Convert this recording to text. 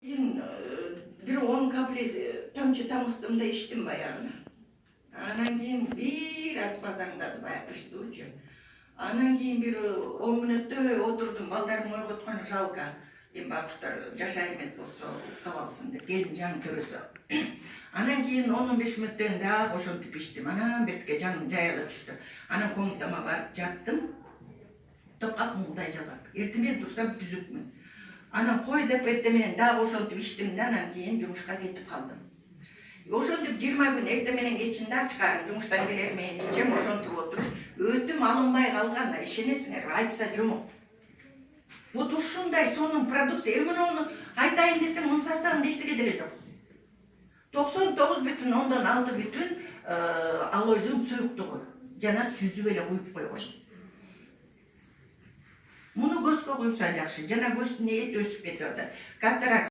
Bir 10 kaplet tamçı tamıstımda içtim bayağını. Anan keyin biraz bazаңдады баягы пристучу. Анан кийин bir 10 мүнөттөй отурдум, балдарым ойготкон жалко. Эми бакуштар жашай эмес болсо уктап алсын деп, келин жаным төрөсө. Анан кийин 10-15 мүнөттөн дагы ошентип иштим. Анан бетке жаным жаяла түштү. Анан комнатама барып жаттым. Топкап мындай жалап. Эртеме турсам түзүкмүн. Анан кой деп эртеменен дагы ошентип иштим да, анан кийин жумушка кетип калдым. Ошентип 20 күн эртеменен кечин дагы чыгарып жумуштан келер менен ичем, ошентип отуруп, өтүм алынбай калган, ишенесиңерби, айтса жомок. Вот ушундай сонун продукция, муну айтайын десем, мунун составында эчтеке деле жок. 99,6 бүтүн алойлун суюктугу жана сүзүп эле куюп койгон. Муну көзгө куйса жакшы, жана көзүнө эт өсүп кетип атат. Катаракт